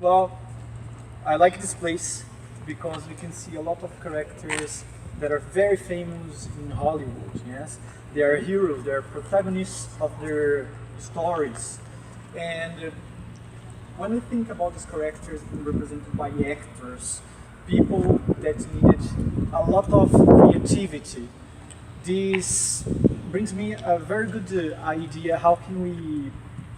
Well, I like this place because we can see a lot of characters that are very famous in Hollywood. Yes, they are heroes, they are protagonists of their stories, and when we think about these characters being represented by actors, people that needed a lot of creativity, this brings me a very good idea. How can we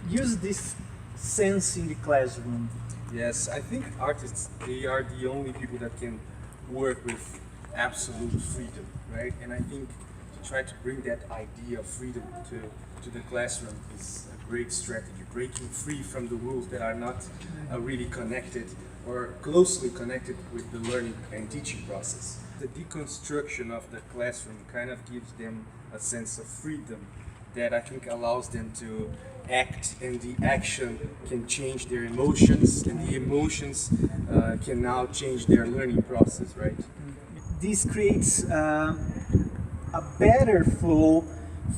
use this sense in the classroom? Yes, I think artists, they are the only people that can work with absolute freedom, right? And I think to try to bring that idea of freedom to the classroom is a great strategy, breaking free from the rules that are not really connected or closely connected with the learning and teaching process. The deconstruction of the classroom kind of gives them a sense of freedom that I think allows them to act, and the action can change their emotions, and the emotions can now change their learning process, right? This creates a better flow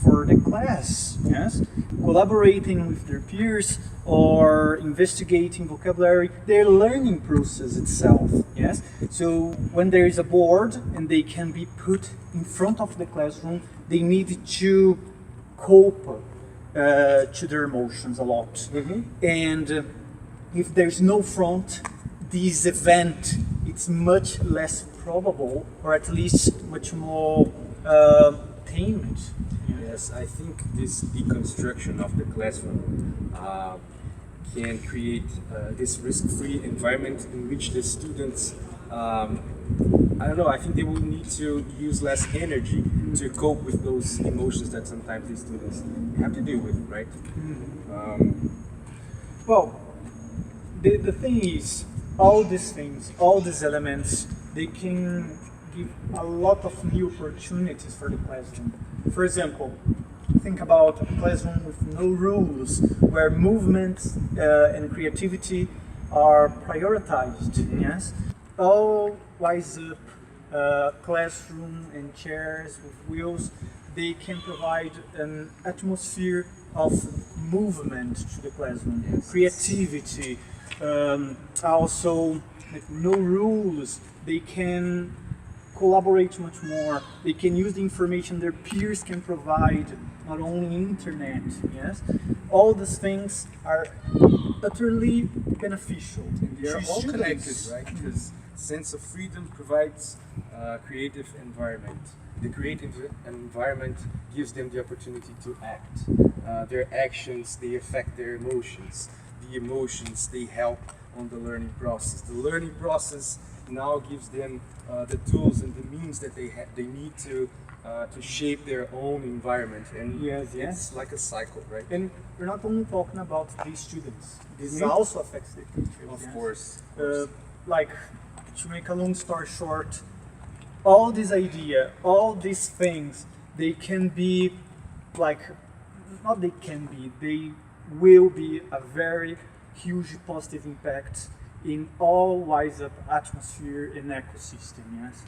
for the class, yes? Collaborating with their peers or investigating vocabulary, their learning process itself, yes? So when there is a board and they can be put in front of the classroom, they need to cope to their emotions a lot. And if there's no front, this event, it's much less probable, or at least much more tamed. Yes, I think this deconstruction of the classroom can create this risk-free environment in which the students, I don't know, I think they will need to use less energy to cope with those emotions that sometimes these students have to deal with, right? Well, the thing is, all these things, all these elements, they can give a lot of new opportunities for the classroom. For example, think about a classroom with no rules, where movement and creativity are prioritized. Yes, all wise up classroom and chairs with wheels, they can provide an atmosphere of movement to the classroom, creativity. Also, like, no rules. They can collaborate much more. They can use the information their peers can provide, not only internet. Yes, all these things are utterly beneficial. And they are to all connected, students. right? Because sense of freedom provides a creative environment. The creative environment gives them the opportunity to act. Their actions, they affect their emotions. The emotions, they help on the learning process. The learning process now gives them the tools and the means that they need to shape their own environment. And it's like a cycle, right? And we're not only talking about these students. This also affects the teachers. Of course. Like, to make a long story short, all this idea, all these things, they can be like, not they can be, they will be a very huge positive impact in all wise up atmosphere and ecosystem. Yes.